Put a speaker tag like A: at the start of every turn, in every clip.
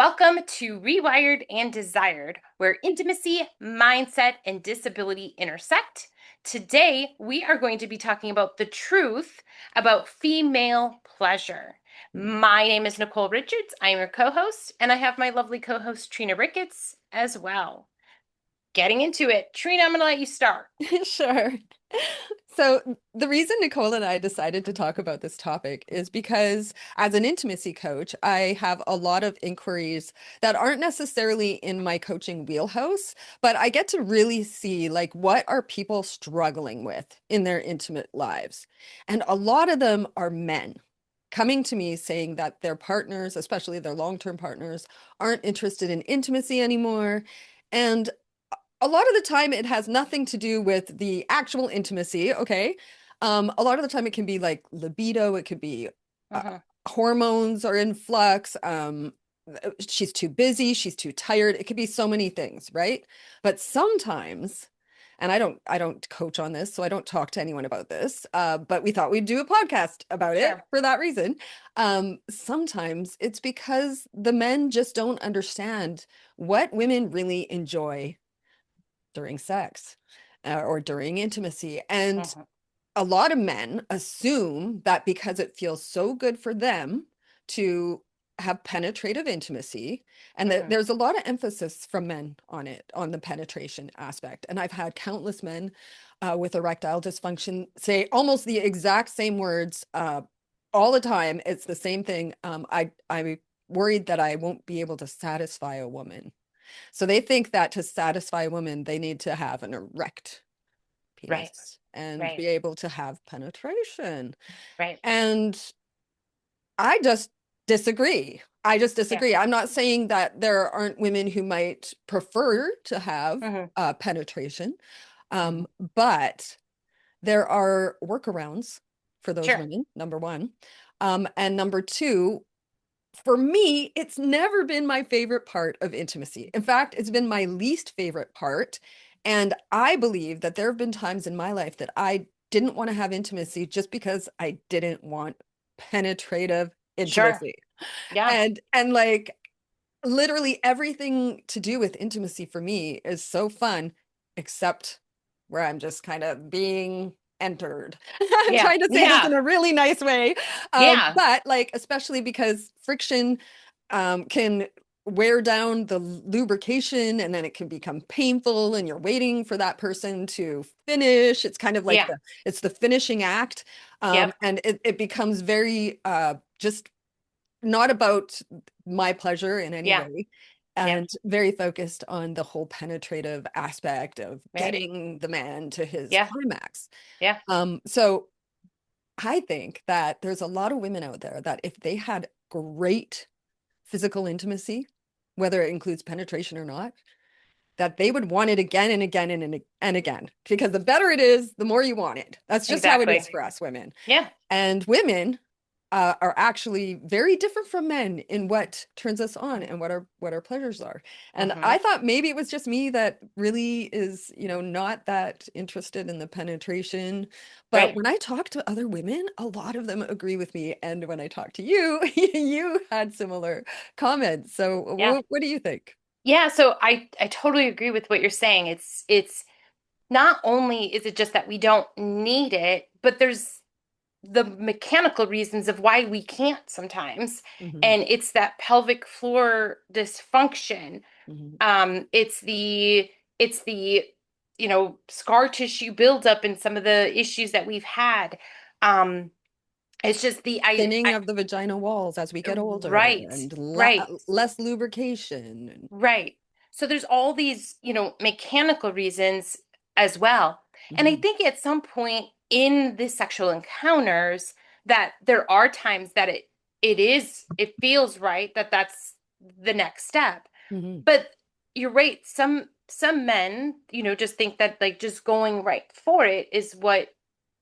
A: Welcome to Rewired and Desired, where intimacy, mindset, and disability intersect. Today, we are going to be talking about the truth about female pleasure. My name is Nicole Richards. I'm your co-host, and I have my lovely co-host, Trina Ricketts, as well. Getting into it. Trina, I'm going to let you start.
B: Sure. So the reason Nicole and I decided to talk about this topic is because as an intimacy coach, I have a lot of inquiries that aren't necessarily in my coaching wheelhouse, but I get to really see like what are people struggling with in their intimate lives. And a lot of them are men coming to me saying that their partners, especially their long-term partners, aren't interested in intimacy anymore. And a lot of the time it has nothing to do with the actual intimacy. Okay. A lot of the time it can be like libido, it could be uh,
A: Mhm.
B: hormones are in flux. She's too busy, she's too tired. It could be so many things, right? But sometimes, and I don't coach on this, so I don't talk to anyone about this. But we thought we'd do a podcast about it
A: Sure.
B: for that reason. Sometimes it's because the men just don't understand what women really enjoy during sex or during intimacy. And
A: Mhm.
B: a lot of men assume that because it feels so good for them to have penetrative intimacy, and that
A: Mhm.
B: there's a lot of emphasis from men on it, on the penetration aspect. And I've had countless men with erectile dysfunction say almost the exact same words all the time. It's the same thing. I'm worried that I won't be able to satisfy a woman. So they think that to satisfy a woman, they need to have an erect
A: Right.
B: penis and
A: Right.
B: be able to have penetration.
A: Right.
B: And I just disagree. I just
A: Yeah.
B: disagree. I'm not saying that there aren't women who might prefer to have
A: Mhm.
B: penetration,
A: Mhm.
B: but there are workarounds for those
A: Sure.
B: women, number one. And number two, for me, it's never been my favorite part of intimacy. In fact, it's been my least favorite part. And I believe that there have been times in my life that I didn't want to have intimacy just because I didn't want penetrative
A: Sure.
B: intimacy.
A: Yeah.
B: And like literally everything to do with intimacy for me is so fun, except where I'm just kind of being entered. I'm
A: Yeah.
B: trying to say this
A: Yeah.
B: in a really nice way.
A: Yeah.
B: But like, especially because friction can wear down the lubrication and then it can become painful and you're waiting for that person to finish. It's kind of like
A: Yeah.
B: it's the finishing act.
A: Yep.
B: And it becomes very just not about my pleasure in any
A: Yeah.
B: way,
A: Yeah.
B: and very focused on the whole penetrative aspect of
A: Right.
B: getting the man to his
A: Yeah.
B: climax.
A: Yeah.
B: So I think that there's a lot of women out there that if they had great physical intimacy, whether it includes penetration or not, that they would want it again and again and again, because the better it is, the more you want it. That's just how it is
A: Exactly.
B: for us women.
A: Yeah.
B: And women are actually very different from men in what turns us on and what our pleasures are. And
A: Mm-hmm.
B: I thought maybe it was just me that really is, not that interested in the penetration. But
A: Right.
B: when I talk to other women, a lot of them agree with me. And when I talk to you, you had similar comments. So
A: Yeah.
B: what do you think?
A: Yeah. So I totally agree with what you're saying. It's not only is it just that we don't need it, but there's the mechanical reasons of why we can't sometimes.
B: Hmm.
A: And it's that pelvic floor dysfunction.
B: Hmm.
A: It's the scar tissue buildup and some of the issues that we've had. Um, it's just the
B: Thinning
A: I
B: of the vaginal walls as we get older
A: right,
B: and
A: right,
B: less lubrication.
A: right. So there's all these, mechanical reasons as well. And I
B: Mhm.
A: think at some point in the sexual encounters that there are times that it feels right that that's the next step.
B: Mhm.
A: But you're right. Some men, just think that like just going right for it is what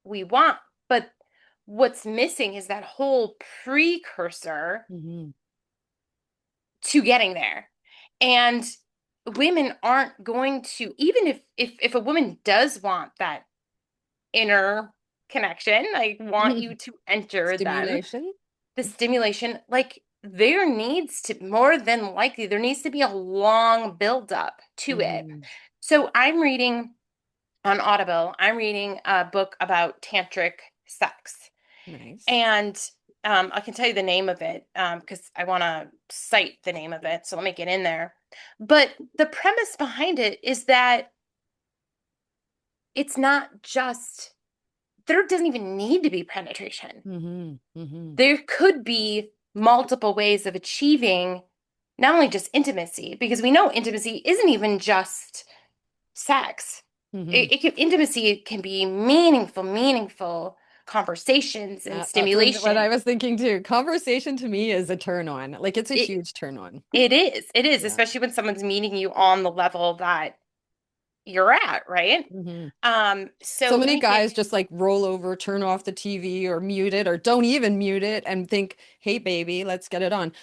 A: we want. But what's missing is that whole precursor
B: Mhm.
A: to getting there. And women aren't going to, even if a woman does want that inner connection, like want you to enter them,
B: Stimulation.
A: the stimulation, like there needs to, more than likely, there needs to be a long buildup to it.
B: Mm,
A: So I'm reading on Audible, I'm reading a book about tantric sex.
B: nice.
A: And I can tell you the name of it because I want to cite the name of it. So let me get in there. But the premise behind it is that it's not just, there doesn't even need to be penetration.
B: Mm-hmm. Mm-hmm.
A: There could be multiple ways of achieving not only just intimacy, because we know intimacy isn't even just sex.
B: Mm-hmm.
A: Intimacy can be meaningful conversations and
B: That's what I
A: stimulation.
B: was thinking too. Conversation to me is a turn on. Like it's a
A: It
B: huge turn on.
A: it is,
B: Yeah.
A: especially when someone's meeting you on the level that you're at, right?
B: Mm-hmm. So
A: So let
B: many
A: me get
B: guys just like roll over, turn off the TV or mute it or don't even mute it and think, "Hey baby, let's get it on."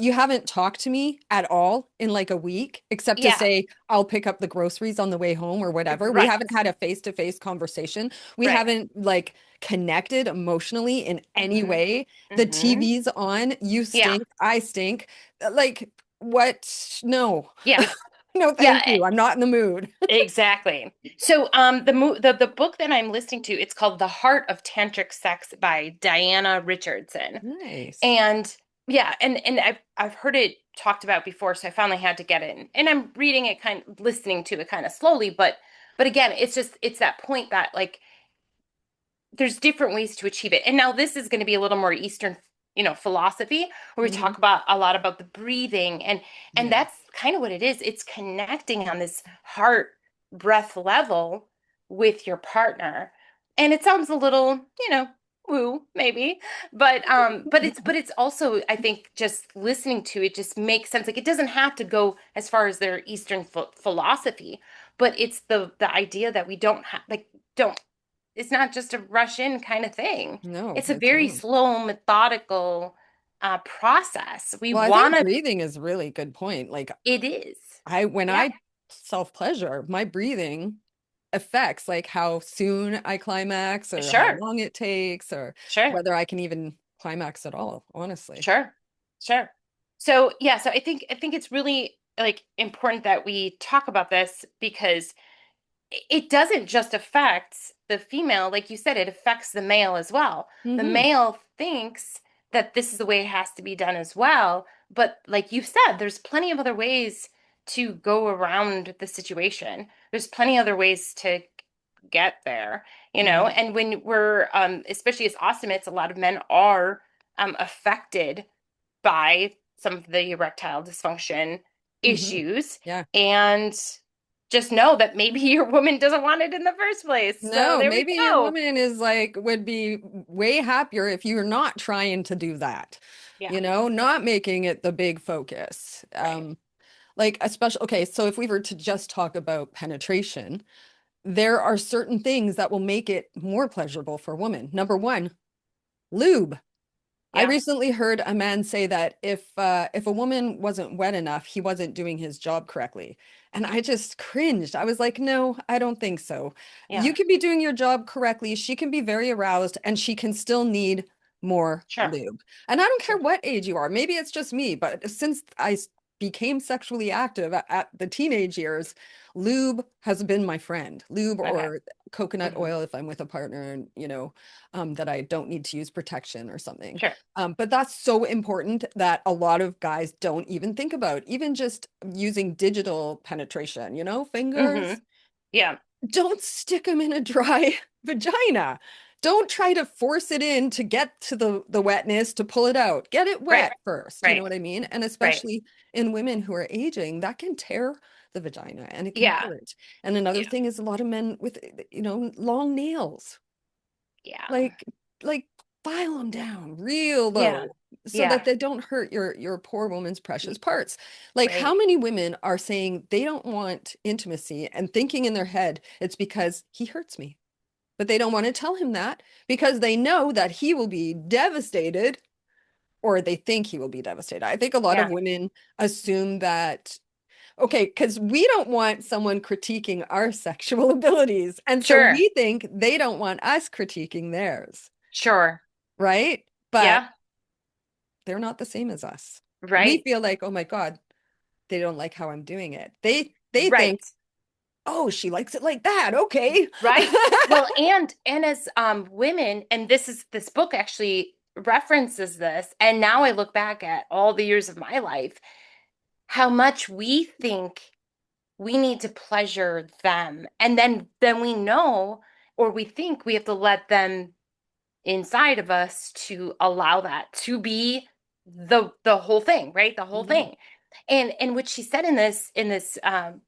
B: You haven't talked to me at all in like a week except to
A: yeah,
B: say I'll pick up the groceries on the way home or whatever. We
A: right,
B: haven't had a face-to-face conversation. We
A: right.
B: haven't like connected emotionally in any
A: Hmm.
B: way. The
A: Hmm.
B: TV's on, you
A: Yeah,
B: stink, I stink. Like what? No.
A: yeah,
B: No,
A: yeah.
B: thank you. I'm not in the mood.
A: Exactly. So the book that I'm listening to, it's called The Heart of Tantric Sex by Diana Richardson.
B: Nice.
A: And yeah, and I've heard it talked about before, so I finally had to get it. And I'm reading it listening to it kind of slowly, but again, it's that point that like there's different ways to achieve it. And now this is going to be a little more Eastern, philosophy where we
B: Hmm.
A: talk about a lot about the breathing and
B: Yeah.
A: that's kind of what it is. It's connecting on this heart breath level with your partner. And it sounds a little, woo maybe, but it's also I think just listening to it just makes sense. Like it doesn't have to go as far as their Eastern philosophy, but it's the idea that we don't have like don't it's not just a rush in kind of thing.
B: No,
A: It's a
B: it's
A: very
B: not.
A: slow, methodical process. We
B: Well, I
A: want
B: think
A: to,
B: breathing is really good point. Like
A: it is.
B: when
A: Yeah,
B: I self-pleasure, my breathing affects like how soon I climax or how
A: sure,
B: long it takes or
A: sure,
B: whether I can even climax at all, honestly.
A: sure, sure. So yeah, so I think it's really like important that we talk about this because it doesn't just affect the female, like you said, it affects the male as well. The
B: Hmm.
A: male thinks that this is the way it has to be done as well. But like you said, there's plenty of other ways to go around the situation. There's plenty other ways to get there,
B: Hmm.
A: and when we're especially as ostomates, a lot of men are affected by some of the erectile dysfunction
B: Hmm.
A: issues
B: Yeah.
A: and just know that maybe your woman doesn't want it in the first place. So
B: No,
A: there we
B: maybe your
A: go.
B: woman is like would be way happier if you're not trying to do that,
A: Yeah.
B: not making it the big focus.
A: Right.
B: Like especially okay, so if we were to just talk about penetration, there are certain things that will make it more pleasurable for women. Number one, lube. I
A: Yeah.
B: recently heard a man say that if a woman wasn't wet enough, he wasn't doing his job correctly. And I just cringed. I was like, no, I don't think so. You
A: Yeah.
B: can be doing your job correctly. She can be very aroused and she can still need more
A: Sure.
B: lube. And I don't care
A: Sure.
B: what age you are. Maybe it's just me, but since I became sexually active at the teenage years, lube has been my friend. Lube
A: Okay.
B: or coconut
A: Hmm.
B: oil if I'm with a partner and, that I don't need to use protection or something.
A: Sure.
B: But that's so important that a lot of guys don't even think about, even just using digital penetration,
A: Hmm.
B: fingers.
A: Yeah.
B: Don't stick them in a dry vagina. Don't try to force it in to get to the wetness to pull it out. Get it
A: Right.
B: wet first. You know
A: Right.
B: what I mean? And
A: Right.
B: especially in women who are aging, that can tear the vagina and it can
A: Yeah.
B: hurt. And another
A: Yeah.
B: thing is a lot of men with, long nails
A: Yeah.
B: like like file them down real
A: Yeah.
B: low so that
A: Yeah.
B: they don't hurt your poor woman's precious parts. Like how
A: Right.
B: many women are saying they don't want intimacy and thinking in their head it's because he hurts me, but they don't want to tell him that because they know that he will be devastated or they think he will be devastated. I think a lot of
A: Yeah.
B: women assume that okay, because we don't want someone critiquing our sexual abilities. And so
A: Sure.
B: we think they don't want us critiquing theirs,
A: Sure.
B: right? But
A: Yeah.
B: they're not the same as us. We
A: Right.
B: feel like, oh my God, they don't like how I'm doing it. They
A: Right.
B: think, oh, she likes it like that. Okay.
A: Right. Well, and as women, and this book actually references this, and now I look back at all the years of my life, how much we think we need to pleasure them. And then we know, or we think we have to let them inside of us to allow that to be the whole thing, right? The whole
B: Mhm.
A: thing. And what she said in this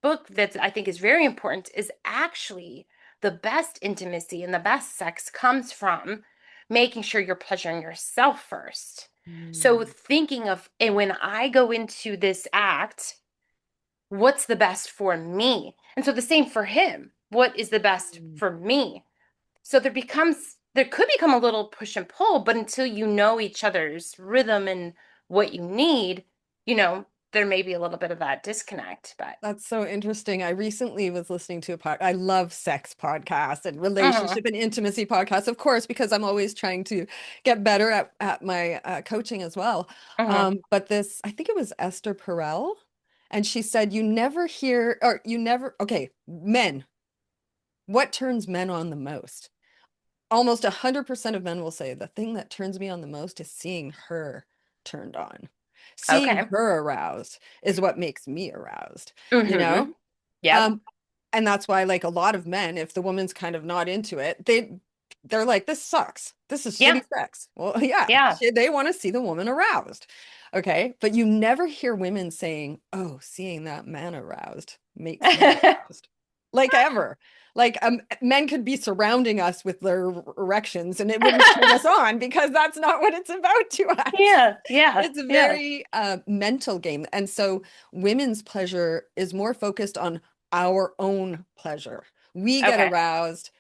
A: book that I think is very important is actually the best intimacy and the best sex comes from making sure you're pleasuring yourself first. So
B: Mm.
A: thinking of, and when I go into this act, what's the best for me? And so the same for him. What is the best
B: Mm.
A: for me? So there could become a little push and pull, but until you know each other's rhythm and what you need, there may be a little bit of that disconnect, but
B: That's so interesting. I recently was listening to I love sex podcasts and
A: uh-huh,
B: relationship and intimacy podcasts, of course, because I'm always trying to get better at my coaching as well.
A: uh-huh.
B: But this, I think it was Esther Perel, and she said, you never hear, or you never, okay, men, what turns men on the most? Almost 100% of men will say the thing that turns me on the most is seeing her turned on. Seeing
A: Okay.
B: her aroused is what makes me aroused, you
A: Mm-hmm.
B: know?
A: Yep.
B: Um, and that's why, like a lot of men, if the woman's kind of not into it, they're like, this sucks. This is
A: Yeah.
B: shitty sex. Well, yeah,
A: Yeah.
B: they want to see the woman aroused. Okay. But you never hear women saying, oh, seeing that man aroused makes me aroused. Like ever. Like men could be surrounding us with their erections and it wouldn't turn us on because that's not what it's about to us.
A: Yeah. Yeah.
B: It's a
A: Yeah.
B: very mental game. And so women's pleasure is more focused on our own pleasure. We get
A: Okay.
B: aroused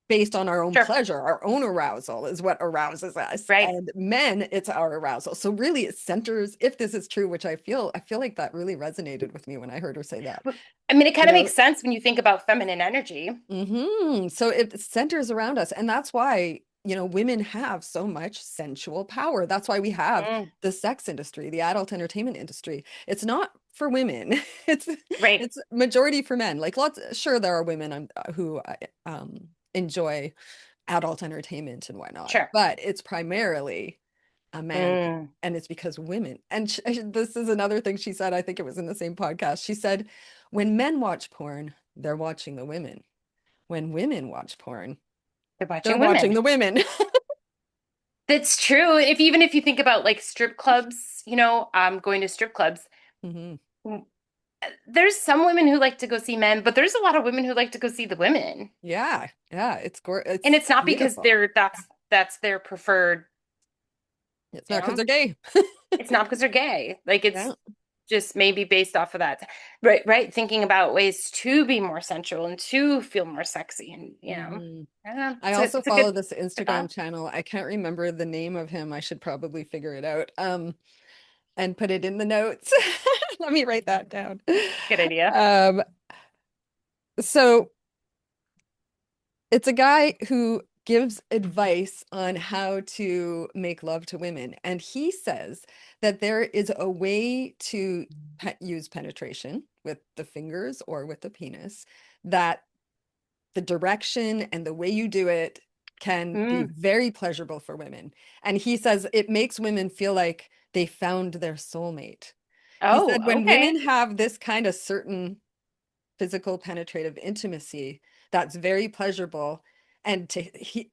B: based on our own
A: Sure.
B: pleasure. Our own arouusal is what arouses us.
A: Right.
B: And men, it's our arousal. So really it centers, if this is true, which I feel like that really resonated with me when I heard her say that.
A: I mean, it kind
B: You
A: of
B: know,
A: makes sense when you think about feminine energy.
B: so it centers around us. And that's why, women have so much sensual power. That's why we have
A: Mm,
B: the sex industry, the adult entertainment industry. It's not for women. It's
A: right.
B: it's majority for men. Like sure there are women who enjoy adult entertainment and whatnot,
A: Sure.
B: but it's primarily a man thing.
A: Mm.
B: And it's because women, and this is another thing she said, I think it was in the same podcast. She said, when men watch porn, they're watching the women. When women watch porn,
A: They're
B: they're
A: watching
B: watching
A: women.
B: the women.
A: That's true. Even if you think about like strip clubs, going to strip clubs,
B: Mhm.
A: mm, there's some women who like to go see men, but there's a lot of women who like to go see the women.
B: Yeah, yeah,
A: And
B: it's
A: it's not because
B: beautiful.
A: that's their preferred,
B: It's
A: you
B: not because
A: know.
B: they're gay.
A: It's not because they're gay. Like
B: Yeah.
A: it's just maybe based off of that. Right, right. Thinking about ways to be more sensual and to feel more sexy and
B: Mhm.
A: I don't know.
B: I also
A: It's a
B: follow
A: good
B: this
A: good
B: Instagram
A: thought.
B: channel. I can't remember the name of him. I should probably figure it out. And put it in the notes. Let me write that down.
A: Good idea.
B: Um, so it's a guy who gives advice on how to make love to women. And he says that there is a way to use penetration with the fingers or with the penis, that the direction and the way you do it can be
A: Mm.
B: very pleasurable for women. And he says it makes women feel like they found their soulmate. He
A: Oh,
B: said when
A: okay.
B: women have this kind of certain physical penetrative intimacy that's very pleasurable, and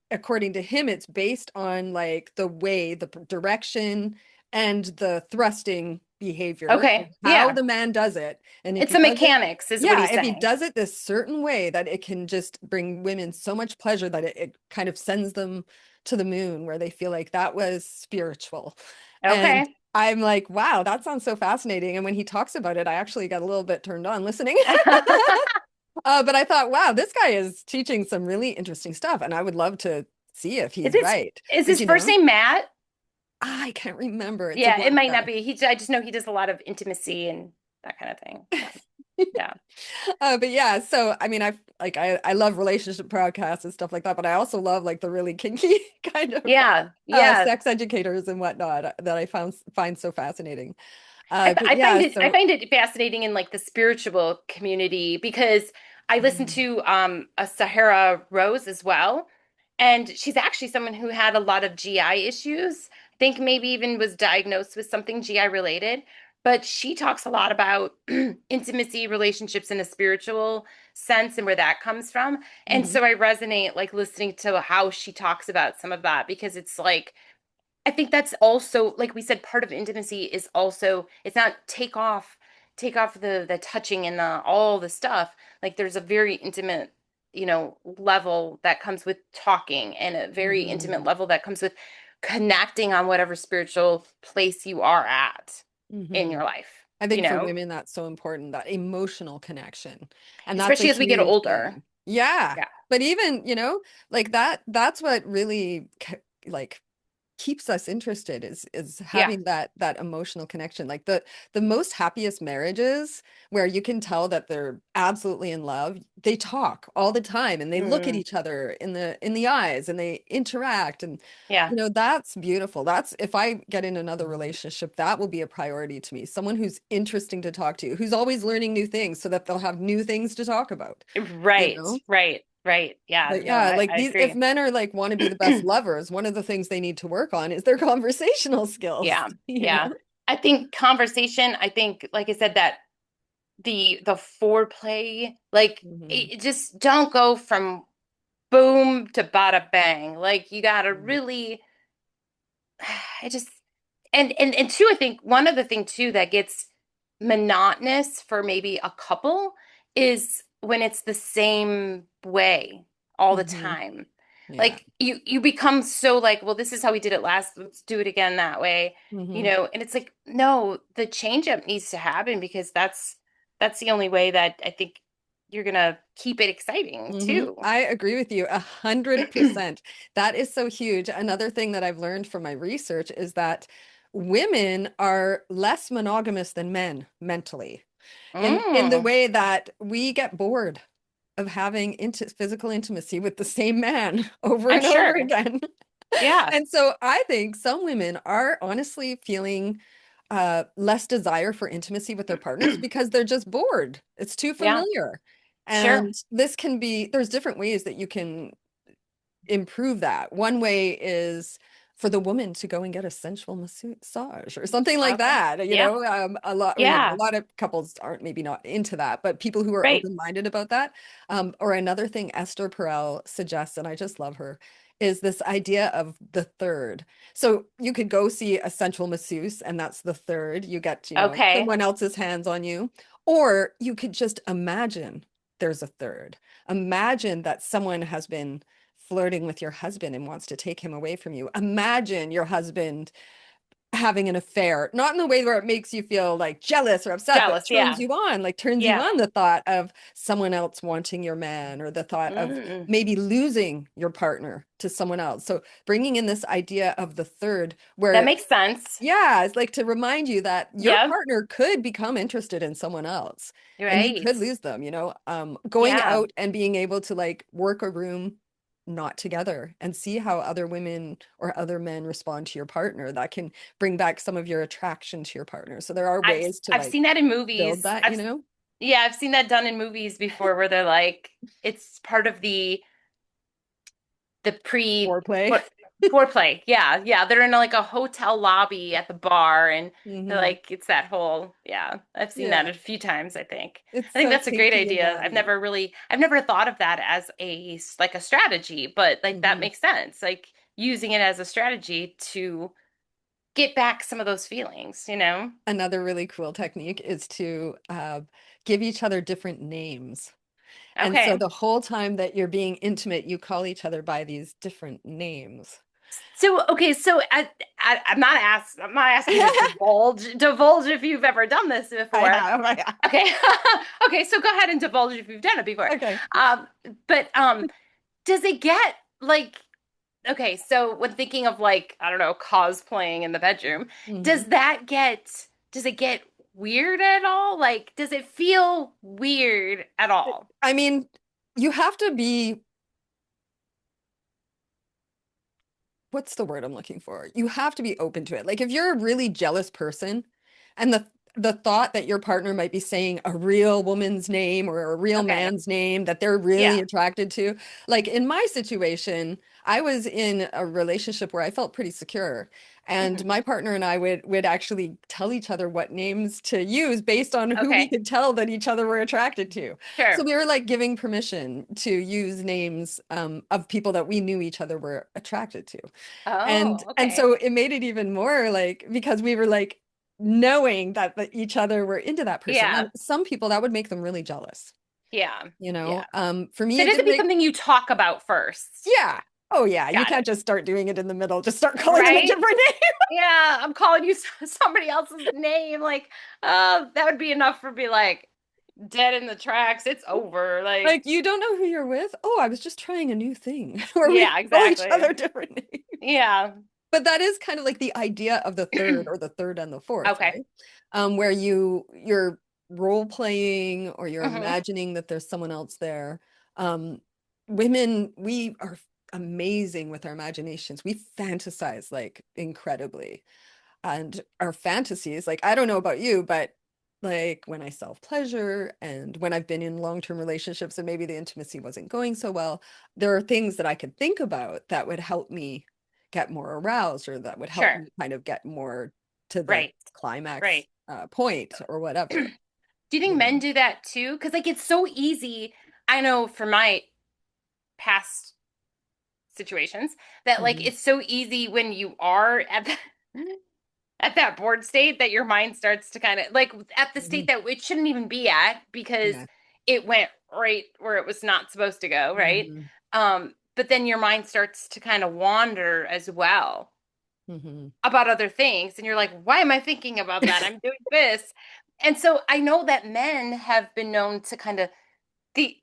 B: according to him it's based on like the way, the direction and the thrusting behavior of
A: Okay.
B: how
A: Yeah.
B: the man does it. And if
A: It's
B: he
A: the
B: does it,
A: mechanics is what
B: yeah,
A: he's
B: if he
A: saying.
B: does it this certain way, that it can just bring women so much pleasure that it kind of sends them to the moon, where they feel like that was spiritual. And
A: Okay.
B: I'm like, wow, that sounds so fascinating. And when he talks about it, I actually got a little bit turned on listening. But I thought, wow, this guy is teaching some really interesting stuff, and I would love to see if
A: Is
B: he's
A: his
B: right.
A: is
B: But
A: his first name Matt?
B: I can't remember. It's a
A: Yeah, it
B: black
A: might not
B: guy.
A: be. I just know he does a lot of intimacy and that kind of thing. Yeah. Yeah.
B: But yeah, so I mean, I love relationship podcasts and stuff like that, but I also love like the really kinky kind of
A: Yeah. Yeah.
B: sex educators and whatnot that I find so fascinating.
A: I,
B: But
A: I
B: yeah,
A: find it I
B: so
A: find it fascinating in like the spiritual community because I listen
B: Mhm.
A: to a Sahara Rose as well, and she's actually someone who had a lot of GI issues. I think maybe even was diagnosed with something GI related, but she talks a lot about intimacy, relationships in a spiritual sense and where that comes from. And
B: Mhm.
A: so I resonate like listening to how she talks about some of that because it's like I think that's also, like we said, part of intimacy is also it's not take off the touching and the all the stuff. Like there's a very intimate, level that comes with talking and a very intimate
B: Mhm.
A: level that comes with connecting on whatever spiritual place you are at in
B: Mhm.
A: your life,
B: I think for women that's so important, that emotional connection. And that's a
A: especially as we get
B: huge
A: older.
B: thing. Yeah.
A: Yeah.
B: But even, like that's what really like keeps us interested is
A: Yeah.
B: having that emotional connection. Like the most happiest marriages where you can tell that they're absolutely in love, they talk all the time and they look at
A: Mm,
B: each other in the eyes and they interact, and
A: yeah.
B: that's beautiful. That's, if I get in another relationship, that will be a priority to me. Someone who's interesting to talk to, who's always learning new things so that they'll have new things to talk about, you
A: Right.
B: know?
A: Right. Right. Yeah.
B: But
A: No,
B: yeah, like
A: I
B: these, if
A: agree.
B: men are like want to be the best lovers, one of the things they need to work on is their conversational skills,
A: Yeah, yeah. I think conversation, I think, like I said, that the foreplay, like
B: Mhm.
A: it just don't go from boom to bada bang. Like you gotta
B: Mhm.
A: really I just and two, I think one other thing too that gets monotonous for maybe a couple is when it's the same way all the
B: Mhm.
A: time.
B: Yeah.
A: Like you become so like, well, this is how we did it last, let's do it again that way,
B: Mhm.
A: and it's like, no, the change up needs to happen because that's the only way that I think you're gonna keep it exciting too.
B: I agree with you 100%. That is so huge. Another thing that I've learned from my research is that women are less monogamous than men mentally, in the
A: Mm,
B: way that we get bored of having physical intimacy with the same man over
A: I'm
B: and over
A: sure.
B: again.
A: Yeah.
B: And so I think some women are honestly feeling less desire for intimacy with their partners because they're just bored. It's too
A: Yeah,
B: familiar.
A: sure.
B: And this can be, there's different ways that you can improve that. One way is for the woman to go and get a sensual massage or something like
A: Okay.
B: that.
A: Yeah.
B: A
A: Yeah.
B: lot of couples aren't, maybe not into that, but people who are
A: Right.
B: open-minded about that. Or another thing Esther Perel suggests, and I just love her, is this idea of the third. So you could go see a sensual masseuse, and that's the third. You get,
A: Okay.
B: someone else's hands on you, or you could just imagine there's a third. Imagine that someone has been flirting with your husband and wants to take him away from you. Imagine your husband having an affair, not in the way where it makes you feel like jealous or upset, but
A: Jealous.
B: turns
A: Yeah.
B: you on, like turns you
A: Yeah.
B: on, the thought of someone else wanting your man, or the thought of
A: Mm.
B: maybe losing your partner to someone else. So bringing in this idea of the third,
A: That
B: where,
A: makes sense.
B: yeah, it's like to remind you that your
A: Yep.
B: partner could become interested in someone else and you
A: Right.
B: could lose them, going
A: Yeah.
B: out and being able to like work a room not together and see how other women or other men respond to your partner. That can bring back some of your attraction to your partner. So there are
A: I've
B: ways to
A: I've
B: like
A: seen that in
B: build
A: movies.
B: that,
A: Yeah, I've seen that done in movies before where they're like it's part of the pre
B: foreplay.
A: what foreplay. Yeah, yeah. They're in like a hotel lobby at the bar and they're
B: Hmm.
A: like it's that whole yeah. I've seen that
B: Yeah,
A: a few times, I think.
B: it's
A: I think
B: so
A: that's a great
B: kinky and
A: idea.
B: naughty.
A: I've never thought of that as like a strategy, but like that
B: Hmm.
A: makes sense. Like using it as a strategy to get back some of those feelings, you know?
B: Another really cool technique is to give each other different names. And so
A: Okay.
B: the whole time that you're being intimate, you call each other by these different names.
A: So okay, so I'm not asking you to divulge if you've ever done this
B: I
A: before.
B: have, I have.
A: Okay. Okay, so go ahead and divulge if you've done it before.
B: Okay.
A: Um, but does it get like okay, so when thinking of like, I don't know, cosplaying in the bedroom,
B: Hmm.
A: does it get weird at all? Like, does it feel weird at all?
B: I mean, you have to be, what's the word I'm looking for? You have to be open to it. Like if you're a really jealous person and the thought that your partner might be saying a real woman's name or a real
A: Okay.
B: man's name that they're really
A: Yeah.
B: attracted to. Like in my situation, I was in a relationship where I felt pretty secure. And
A: Hmm.
B: my partner and I would actually tell each other what names to use based on who we
A: Okay.
B: could tell that each other were attracted to. So
A: Sure.
B: we were like giving permission to use names of people that we knew each other were attracted to.
A: Oh,
B: And
A: okay.
B: so it made it even more like because we were like knowing that each other were into that person. Now,
A: Yeah.
B: some people that would make them really jealous,
A: Yeah.
B: you know.
A: Yeah.
B: For me
A: So it
B: it
A: has to
B: didn't
A: be
B: make
A: something you talk about first.
B: yeah. Oh yeah, you
A: Got it.
B: can't just start doing it in the middle. Just start calling them a
A: Right?
B: different name.
A: Yeah. I'm calling you somebody else's name. Like, that would be enough for be like dead in the tracks. It's over. Like,
B: Like you don't know who you're with. Oh, I was just trying a new thing where we
A: yeah,
B: call each
A: exactly.
B: other different names.
A: Yeah.
B: But that is kind of like the idea of the third or the third and the fourth,
A: Okay.
B: right? Where you're role playing or you're
A: Hmm.
B: imagining that there's someone else there. Um, Women, we are amazing with our imaginations. We fantasize like incredibly. And our fantasies, like I don't know about you, but like when I self-pleasure and when I've been in long-term relationships and maybe the intimacy wasn't going so well, there are things that I could think about that would help me get more aroused or that would help
A: Sure.
B: me kind of get more to the
A: Right.
B: climax
A: Right.
B: point or whatever,
A: Do you think
B: you
A: men
B: know.
A: do that too? Because like it's so easy. I know for my past situations that like
B: Mhm.
A: it's so easy when you are at at that bored state that your mind starts to kind of like at the
B: Mhm.
A: state that it shouldn't even be at because
B: Yeah.
A: it went right where it was not supposed to go, right?
B: Mhm.
A: But then your mind starts to kind of wander as well
B: Mhm.
A: about other things and you're like, why am I thinking about that? I'm doing this. And so I know that men have been known to kind of the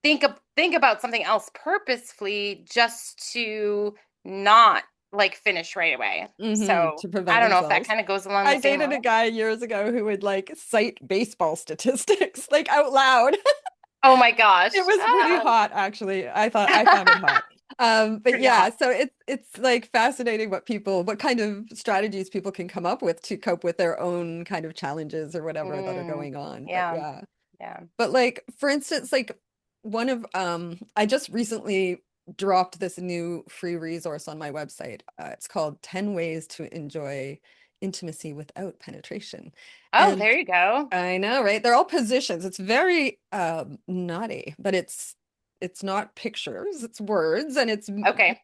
A: think about something else purposefully just to not like finish right away.
B: Mhm.
A: So
B: To
A: I
B: prevent
A: don't know if that
B: themselves.
A: kind of goes along the
B: I
A: same
B: dated a
A: line.
B: guy years ago who would like cite baseball statistics like out loud.
A: Oh my gosh.
B: It was pretty hot, actually. I found it hot. But
A: Pretty hot.
B: yeah, so it's like fascinating what kind of strategies people can come up with to cope with their own kind of challenges or whatever that are
A: Mm,
B: going on. But
A: yeah.
B: yeah.
A: Yeah.
B: But like for instance, like one of I just recently dropped this new free resource on my website. It's called 10 Ways to Enjoy Intimacy Without Penetration.
A: Oh,
B: And
A: there you go.
B: I know, right? They're all positions. It's very naughty, but it's not pictures, it's words, and it's
A: Okay.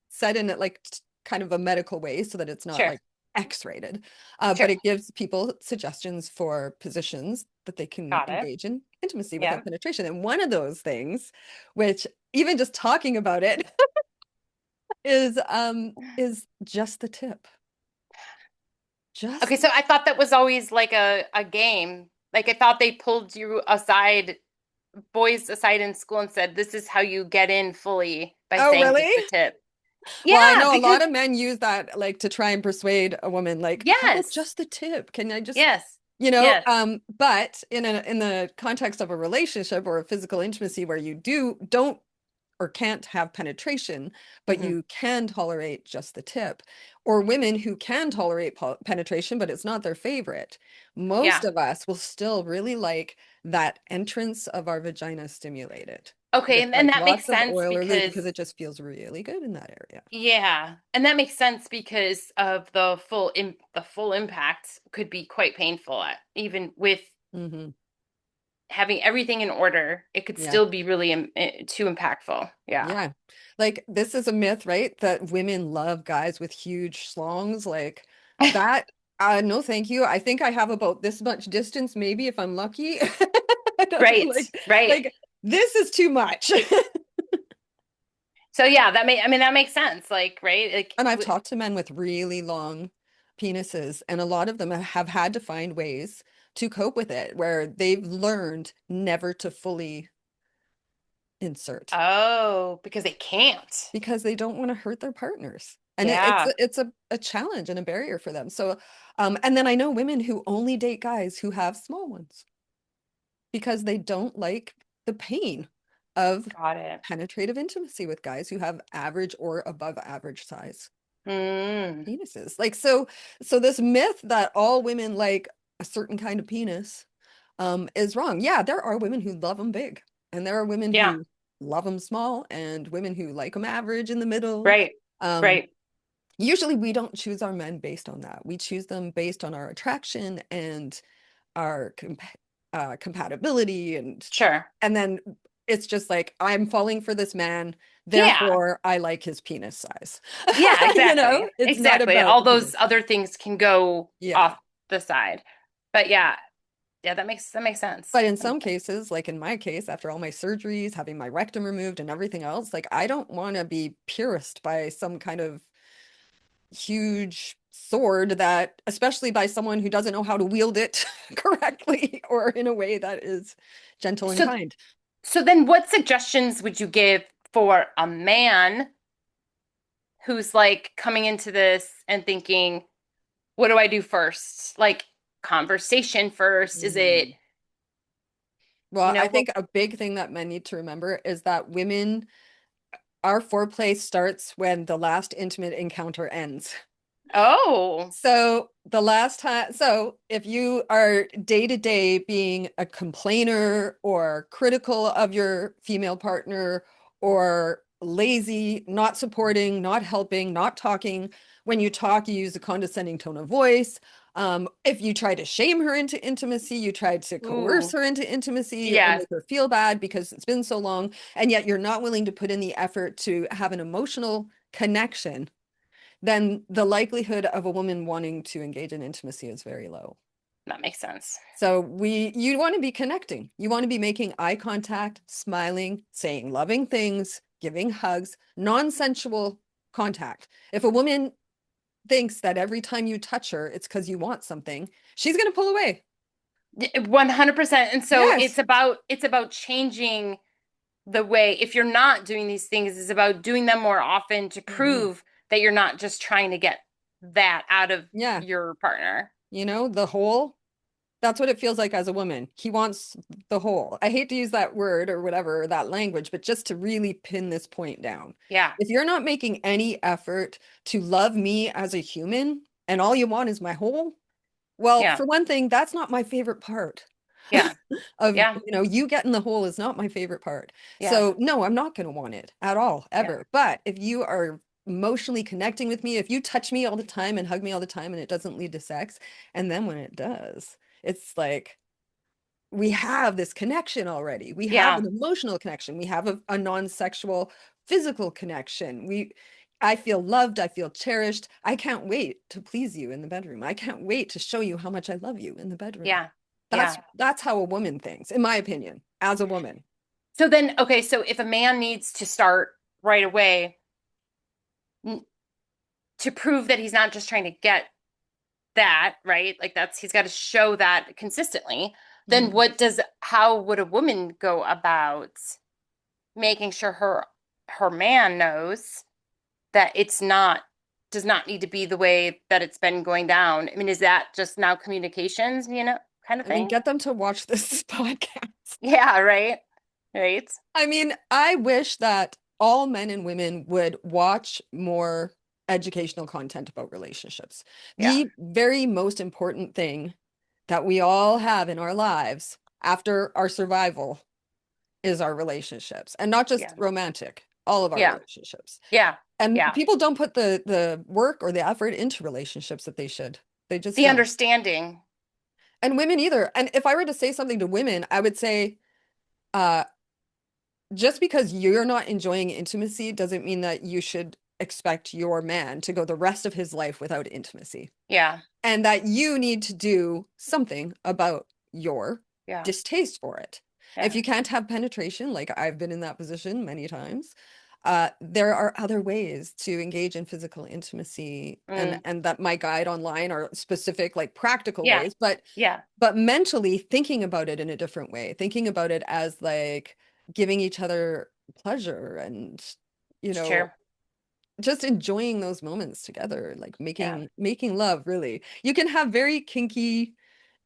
B: said in it like kind of a medical way so that it's not
A: Sure.
B: like X-rated. But
A: Sure.
B: it gives people suggestions for positions that they can
A: Got it.
B: engage in intimacy
A: Yeah.
B: without penetration. And one of those things, which even just talking about it is just the tip.
A: Okay,
B: Just
A: so I thought that was always like a game. Like I thought they pulled you aside, boys aside in school and said, "This is how you get in fully by
B: oh,
A: saying
B: really?
A: just the tip."
B: Well, I
A: Yeah,
B: know a
A: because
B: lot of men use that like to try and persuade a woman, like, how about
A: yes.
B: just the tip? Can I just,
A: Yes. Yes.
B: but in the context of a relationship or a physical intimacy where you don't or can't have penetration, but
A: Hmm.
B: you can tolerate just the tip, or women who can tolerate penetration, but it's not their favorite. Most
A: Yeah.
B: of us will still really like that entrance of our vagina stimulated
A: Okay,
B: with
A: and
B: like
A: that makes
B: lots of
A: sense
B: oil or lube because
A: because
B: it just feels really good in that area.
A: yeah, and that makes sense because of the full impact could be quite painful even with
B: Hmm.
A: having everything in order. It could
B: Yeah.
A: still be really too impactful. Yeah.
B: Yeah. Like this is a myth, right? That women love guys with huge schlongs. Like that, no, thank you. I think I have about this much distance, maybe if I'm lucky. I don't know,
A: Right. Right.
B: like this is too much.
A: So yeah, I mean that makes sense. Like, right? Like
B: And I've talked to men with really long penises, and a lot of them have had to find ways to cope with it, where they've learned never to fully insert
A: Oh, because they can't.
B: because they don't want to hurt their partners. And
A: Yeah.
B: it's a challenge and a barrier for them. So, and then I know women who only date guys who have small ones because they don't like the pain of
A: Got it.
B: penetrative intimacy with guys who have average or above average size
A: Mm.
B: penises. Like so this myth that all women like a certain kind of penis is wrong. Yeah, there are women who love them big, and there are women
A: Yeah.
B: who love them small, and women who like them average in the middle.
A: Right.
B: Um,
A: Right.
B: Usually we don't choose our men based on that. We choose them based on our attraction and our compatibility,
A: Sure.
B: and then it's just like I'm falling for this man,
A: Yeah.
B: therefore I like his penis size.
A: Yeah,
B: You know,
A: exactly.
B: it's not
A: Exactly.
B: about
A: All
B: the penis
A: those
B: size.
A: other things can go
B: Yeah.
A: off the side. But yeah, yeah, that makes sense.
B: But in
A: That
B: some
A: makes sense.
B: cases, like in my case, after all my surgeries, having my rectum removed and everything else, like I don't want to be pierced by some kind of huge sword that, especially by someone who doesn't know how to wield it correctly or in a way that is gentle and
A: So
B: kind.
A: so then what suggestions would you give for a man who's like coming into this and thinking, what do I do first? Like conversation first? Is it,
B: Mm. Well, I
A: what?
B: think a big thing that men need to remember is that women, our foreplay starts when the last intimate encounter ends.
A: Oh,
B: So the last time, so if you are day to day being a complainer or critical of your female partner or lazy, not supporting, not helping, not talking, when you talk, you use a condescending tone of voice. If you try to shame her into intimacy, you try to coerce
A: ooh,
B: her into intimacy or
A: yeah,
B: make her feel bad because it's been so long, and yet you're not willing to put in the effort to have an emotional connection, then the likelihood of a woman wanting to engage in intimacy is very low.
A: that makes sense.
B: So you want to be connecting. You want to be making eye contact, smiling, saying loving things, giving hugs, non-sensual contact. If a woman thinks that every time you touch her, it's because you want something, she's going to pull away.
A: 100%. And so
B: Yes.
A: it's about changing the way, if you're not doing these things, is about doing them more often to
B: Mhm.
A: prove that you're not just trying to get that out of
B: Yeah.
A: your partner.
B: You know, the whole, that's what it feels like as a woman. He wants the whole. I hate to use that word or whatever, that language, but just to really pin this point down.
A: Yeah.
B: If you're not making any effort to love me as a human and all you want is my whole, well,
A: Yeah.
B: for one thing, that's not my favorite part
A: Yeah.
B: of,
A: Yeah.
B: you getting the whole is not my favorite part.
A: Yeah.
B: So no, I'm not going to want it at all,
A: Yeah.
B: ever. But if you are emotionally connecting with me, if you touch me all the time and hug me all the time and it doesn't lead to sex, and then when it does, it's like we have this connection already. We have
A: Yeah.
B: an emotional connection. We have a non-sexual physical connection. I feel loved. I feel cherished. I can't wait to please you in the bedroom. I can't wait to show you how much I love you in the bedroom.
A: Yeah.
B: That's
A: Yeah.
B: that's how a woman thinks, in my opinion, as a woman.
A: So then, okay, so if a man needs to start right away n- to prove that he's not just trying to get that, right? Like that's he's got to show that consistently. Then
B: Mhm.
A: how would a woman go about making sure her man knows that it's not does not need to be the way that it's been going down? I mean, is that just now communications, kind of
B: I mean,
A: thing?
B: get them to watch this podcast.
A: Yeah, right. Right.
B: I mean, I wish that all men and women would watch more educational content about relationships.
A: Yeah.
B: The very most important thing that we all have in our lives after our survival is our relationships, and not just
A: Yeah.
B: romantic, all of our
A: Yeah.
B: relationships.
A: Yeah.
B: And
A: Yeah.
B: people don't put the work or the effort into relationships that they should. They just
A: The
B: don't.
A: understanding.
B: And women either. And if I were to say something to women, I would say, uh, just because you're not enjoying intimacy doesn't mean that you should expect your man to go the rest of his life without intimacy.
A: Yeah.
B: And that you need to do something about your
A: Yeah.
B: distaste for it. If
A: Yeah.
B: you can't have penetration, like I've been in that position many times, there are other ways to engage in physical intimacy, and
A: Mm.
B: that my guide online are specific, like practical
A: Yeah.
B: ways, but
A: Yeah.
B: mentally thinking about it in a different way, thinking about it as like giving each other pleasure and, you
A: It's
B: know,
A: true.
B: just enjoying those moments together, like
A: Yeah.
B: making love, really. You can have very kinky,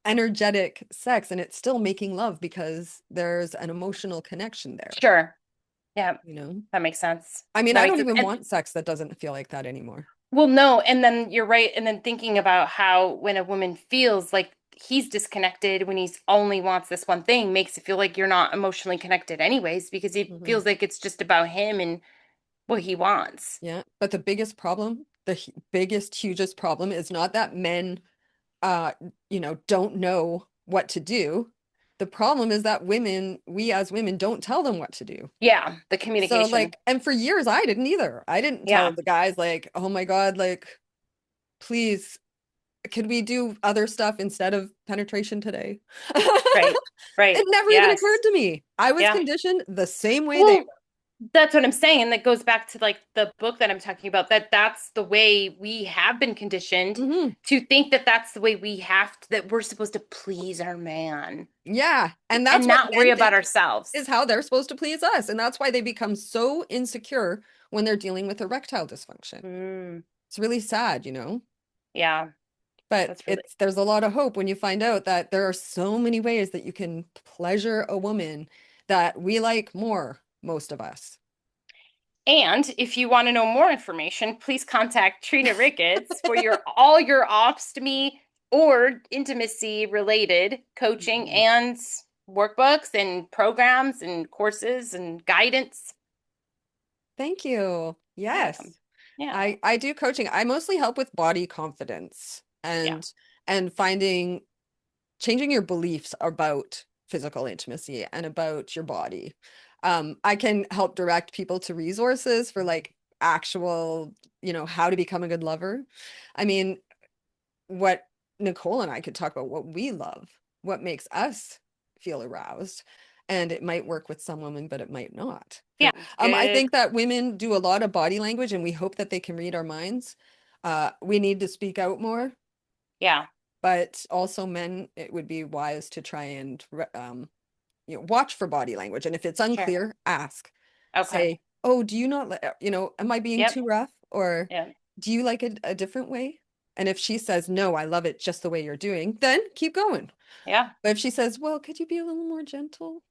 B: energetic sex and it's still making love because there's an emotional connection there,
A: Sure. Yeah.
B: you know?
A: That makes sense.
B: I mean,
A: That
B: I
A: makes
B: don't
A: sense.
B: even
A: And
B: want sex that doesn't feel like that anymore.
A: well, no, and then you're right. And then thinking about how when a woman feels like he's disconnected when he's only wants this one thing makes it feel like you're not emotionally connected anyways, because he
B: Mhm.
A: feels like it's just about him and what he wants.
B: Yeah, but the biggest problem, biggest, hugest problem is not that men, uh, don't know what to do. The problem is that we as women don't tell them what to do.
A: Yeah, the
B: So
A: communication.
B: like, and for years I didn't either. I didn't tell
A: Yeah,
B: the guys like, oh my God, like, please, could we do other stuff instead of penetration today?
A: right.
B: It
A: Right.
B: never even occurred
A: Yes.
B: to me. I was
A: Yeah.
B: conditioned the same way they
A: Well, that's what I'm saying. And that goes back to like the book that I'm talking about, that that's the way we have been conditioned
B: were.
A: to think that that's the way we have to, that we're supposed to please our man
B: Yeah, and
A: and
B: that's what
A: not worry
B: men
A: about
B: think
A: ourselves.
B: is how they're supposed to please us. And that's why they become so insecure when they're dealing with erectile dysfunction.
A: Mm,
B: It's really sad, you know?
A: yeah,
B: But
A: that's really,
B: there's a lot of hope when you find out that there are so many ways that you can pleasure a woman that we like more, most of us.
A: and if you want to know more information, please contact Trina Ricketts for your all your ostomy or intimacy related coaching
B: Mhm.
A: and workbooks and programs and courses and guidance.
B: Thank you.
A: You're welcome.
B: Yes.
A: Yeah.
B: I do coaching. I mostly help with body confidence
A: Yeah.
B: and finding changing your beliefs about physical intimacy and about your body. I can help direct people to resources for like actual, how to become a good lover. I mean, what Nicole and I could talk about what we love, what makes us feel aroused. And it might work with some women, but it might not.
A: Yeah.
B: I
A: Good.
B: think that women do a lot of body language and we hope that they can read our minds. We need to speak out more,
A: Yeah.
B: but also men, it would be wise to try and watch for body language. And if it's
A: Sure.
B: unclear, ask.
A: Okay.
B: Say, oh, do you not, am I being
A: Yep.
B: too rough? Or
A: Yeah.
B: do you like a different way? And if she says, no, I love it just the way you're doing, then keep going.
A: Yeah.
B: But if she says, well, could you be a little more gentle?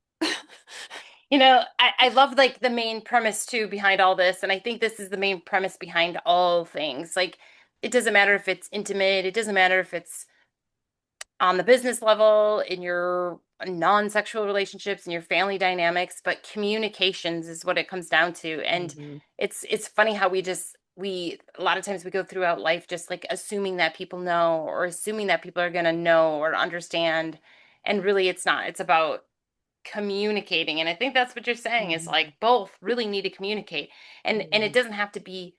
A: I love like the main premise too behind all this, and I think this is the main premise behind all things. Like, it doesn't matter if it's intimate, it doesn't matter if it's on the business level, in your non-sexual relationships, in your family dynamics, but communications is what it comes down to. And
B: Mhm.
A: it's funny how we a lot of times we go throughout life just like assuming that people know or assuming that people are going to know or understand. And really it's not. It's about communicating. And I think that's what you're saying is
B: Mhm.
A: like both really need to communicate. And it
B: Mhm.
A: doesn't have to be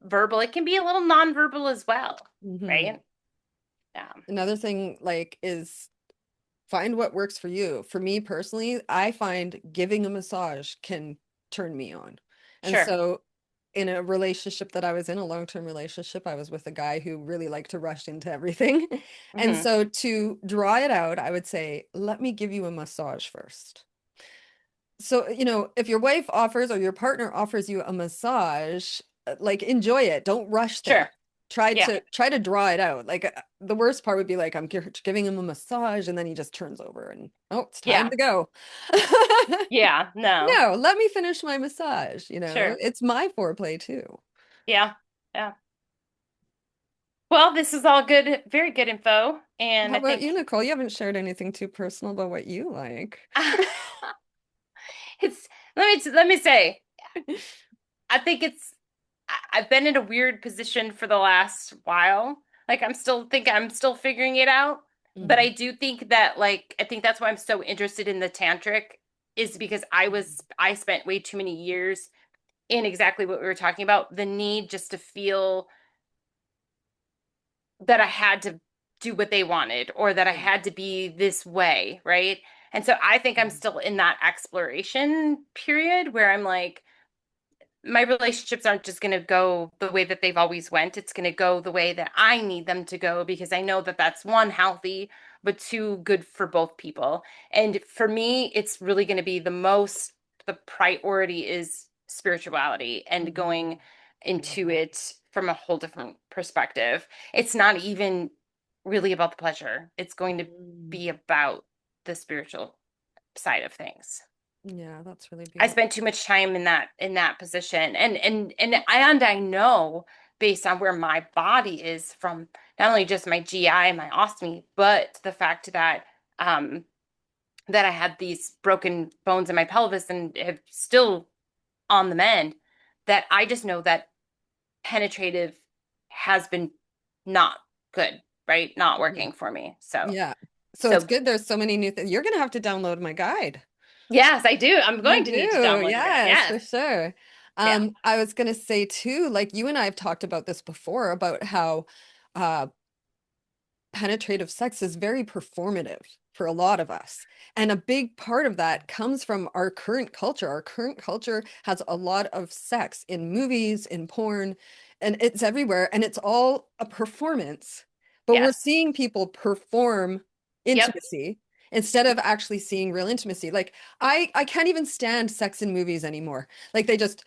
A: verbal. It can be a little nonverbal as well,
B: Mhm.
A: right? Yeah.
B: Another thing, like, is find what works for you. For me personally, I find giving a massage can turn me on. And
A: Sure.
B: so in a relationship that I was in, a long-term relationship, I was with a guy who really liked to rush into everything. And
A: Hmm.
B: so to draw it out, I would say, let me give you a massage first. So, if your wife offers or your partner offers you a massage, like enjoy it. Don't rush there.
A: Sure.
B: Try
A: Yeah.
B: to try to draw it out. Like the worst part would be like I'm giving him a massage and then he just turns over and oh, it's time
A: Yeah.
B: to go.
A: Yeah. No.
B: No, let me finish my massage,
A: Sure.
B: It's my foreplay too.
A: Yeah. Yeah. Well, this is all good, very good info. And
B: How
A: I
B: about you,
A: think
B: Nicole? You haven't shared anything too personal about what you like.
A: it's let me say, I think I've been in a weird position for the last while. Like I'm still figuring it out. But I
B: Mhm.
A: do think that like I think that's why I'm so interested in the tantric is because I spent way too many years in exactly what we were talking about, the need just to feel that I had to do what they wanted or that I
B: Yeah.
A: had to be this way, right? And so I think I'm
B: Mhm.
A: still in that exploration period where I'm like, my relationships aren't just going to go the way that they've always went. It's going to go the way that I need them to go because I know that that's one healthy but two, good for both people. And for me, it's really going to be the priority is spirituality and
B: Mhm.
A: going
B: I love
A: into
B: that.
A: it from a whole different perspective. It's not even really about the pleasure. It's going to
B: Mm.
A: be about the spiritual side of things.
B: Yeah, that's really
A: I
B: beautiful.
A: spent too much time in that position, and I know based on where my body is from not only just my GI and my ostomy, but the fact that um that I had these broken bones in my pelvis and have still on the mend, that I just know that penetrative has been not good, right? Not
B: Yeah.
A: working for me. So
B: Yeah. So it's
A: so
B: good. There's so many new things. You're gonna have to download my guide.
A: yes, I do. I'm
B: You
A: going to need to
B: do.
A: download your guide.
B: Yes,
A: Yes.
B: for sure.
A: Yeah.
B: I was gonna say too, like you and I have talked about this before about how uh penetrative sex is very performative for a lot of us. And a big part of that comes from our current culture. Our current culture has a lot of sex in movies, in porn, and it's everywhere. And it's all a performance. But we're
A: Yes.
B: seeing people perform
A: Yep.
B: intimacy instead of actually seeing real intimacy. Like I can't even stand sex in movies anymore. Like they just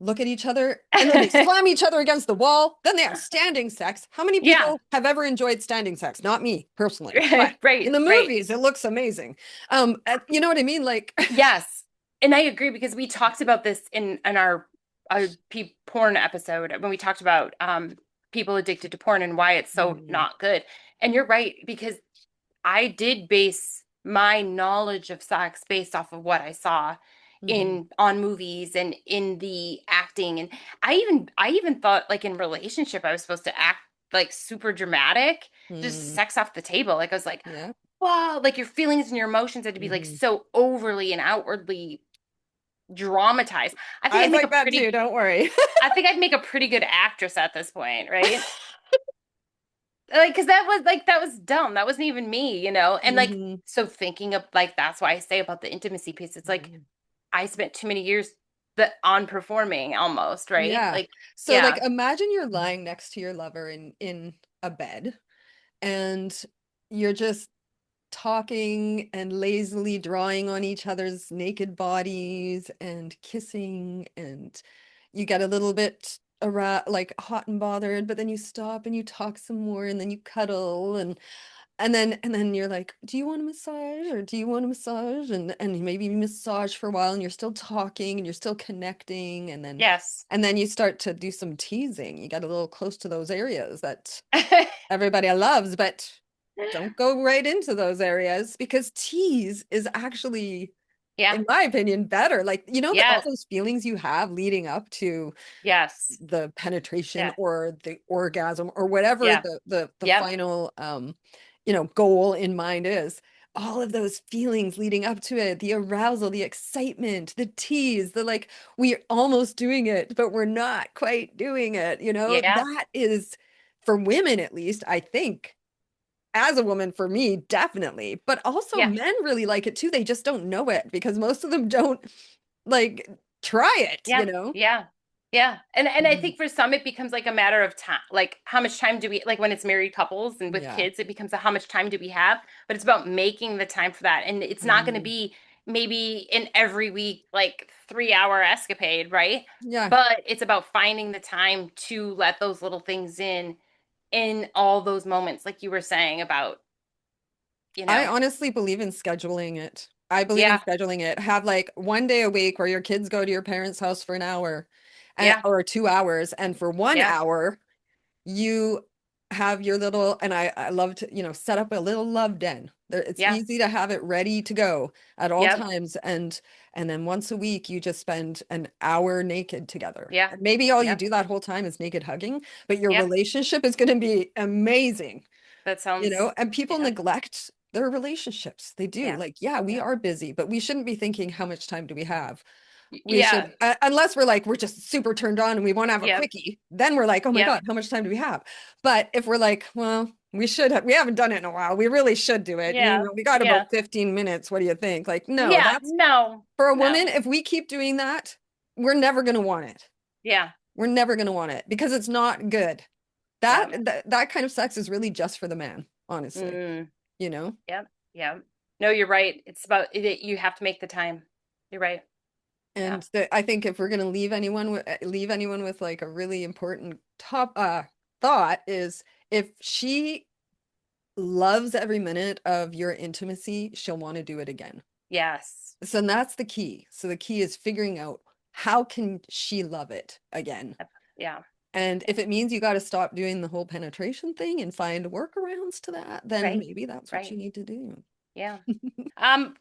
B: look at each other and then they slam each other against the wall. Then they have standing sex. How many
A: Yeah.
B: people have ever enjoyed standing sex? Not me personally, but in
A: Right,
B: the
A: right.
B: movies, it looks amazing. You know what I mean? Like,
A: Yes. And I agree because we talked about this in our porn episode when we talked about people addicted to porn and why it's so
B: Mhm,
A: not good. And you're right, because I did base my knowledge of sex based off of what I saw
B: mhm,
A: in on movies and in the acting. And I even thought like in relationship I was supposed to act like super dramatic, just
B: mm,
A: sex off the table. Like I was like,
B: yeah.
A: wow, like your feelings and your emotions had to be like
B: Mhm.
A: so overly and outwardly dramatized. I think
B: I
A: I'd
B: was
A: make a
B: like that too,
A: pretty
B: don't worry.
A: I think I'd make a pretty good actress at this point, right? Like, because that was dumb. That wasn't even me, you know? And like,
B: Mhm,
A: so thinking of like that's why I say about the intimacy piece. It's like
B: mhm.
A: I spent too many years that on performing almost, right?
B: Yeah.
A: Like,
B: So like
A: yeah.
B: imagine you're lying next to your lover in a bed and you're just talking and lazily drawing on each other's naked bodies and kissing, and you get a little bit like hot and bothered, but then you stop and you talk some more and then you cuddle, and then you're like, do you want a massage, or do you want a massage, and maybe you massage for a while and you're still talking and you're still connecting,
A: Yes.
B: and then you start to do some teasing. You get a little close to those areas that everybody loves, but don't go right into those areas, because tease is actually,
A: Yeah.
B: in my opinion, better. Like, that all
A: Yes.
B: those feelings you have leading up to
A: Yes.
B: the penetration
A: Yeah.
B: or the orgasm or whatever
A: Yeah.
B: the
A: Yep.
B: final goal in mind is. All of those feelings leading up to it, the arousal, the excitement, the tease, the like, we're almost doing it, but we're not quite doing it.
A: Yeah.
B: That is, for women at least, I think, as a woman, for me, definitely. But also
A: Yeah.
B: men really like it too. They just don't know it because most of them don't like try it,
A: Yeah. Yeah. Yeah. And I
B: Mhm.
A: think for some it becomes like a matter of time. Like how much time do we like when it's married couples and with
B: Yeah.
A: kids, it becomes a how much time do we have? But it's about making the time for that. And it's not going to
B: Mm.
A: be maybe in every week like 3 hour escapade, right?
B: Yeah.
A: But it's about finding the time to let those little things in all those moments, like you were saying about, you
B: I
A: know,
B: honestly believe in scheduling it. I believe in
A: yeah,
B: scheduling it. Have like one day a week where your kids go to your parents' house for an hour,
A: yeah,
B: or 2 hours, and for one
A: yeah,
B: hour you have your little, and I love to, set up a little love den. It's
A: yeah,
B: easy to have it ready to go at all
A: yep,
B: times, and then once a week you just spend an hour naked together.
A: yeah,
B: And maybe all you
A: yep,
B: do that whole time is naked hugging, but your
A: yep.
B: relationship is going to be amazing.
A: That sounds,
B: And people
A: yeah,
B: neglect their relationships. They do.
A: yeah,
B: Like, yeah, we
A: yeah,
B: are busy, but we shouldn't be thinking, how much time do we have? We
A: yeah,
B: should, unless we're like, we're just super turned on and we want to have a
A: yep,
B: quickie, then we're like, oh my
A: yep,
B: God, how much time do we have? But if we're like, well, we haven't done it in a while. We really should do it.
A: yeah,
B: We got about
A: yeah,
B: 15 minutes. What do you think? Like, no,
A: yeah,
B: that's
A: no,
B: for a
A: no,
B: woman. If we keep doing that, we're never going to want it.
A: yeah,
B: We're never going to want it because it's not good.
A: yeah,
B: That kind of sex is really just for the man, honestly.
A: mm.
B: you know?
A: Yeah. Yeah. No, you're right. It's about it, you have to make the time. You're right. Yeah.
B: And I think if we're going to leave anyone with like a really important thought is if she loves every minute of your intimacy, she'll want to do it again.
A: Yes.
B: So that's the key. So the key is figuring out how can she love it again.
A: Yeah.
B: And if it means you got to stop doing the whole penetration thing and find workarounds to that, then
A: Right.
B: maybe that's what you
A: Right.
B: need to do.
A: Yeah.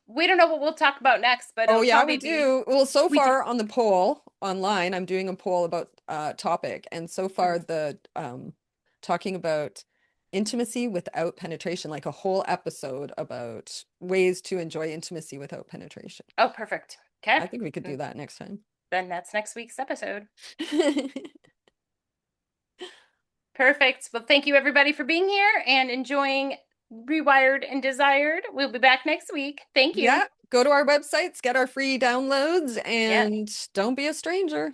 A: We don't know what we'll talk about next, but
B: Oh
A: it'll
B: yeah, we
A: probably be
B: do. Well, so
A: we do.
B: far on the poll online, I'm doing a poll about topic, and so far
A: Mhm.
B: the talking about intimacy without penetration, like a whole episode about ways to enjoy intimacy without penetration.
A: Oh, perfect. Okay.
B: I think we could do that next time.
A: Then that's next week's episode. Perfect. Well, thank you everybody for being here and enjoying Rewired and Desired. We'll be back next week. Thank you.
B: Yeah, go to our websites, get our free downloads,
A: Yep.
B: and don't be a stranger.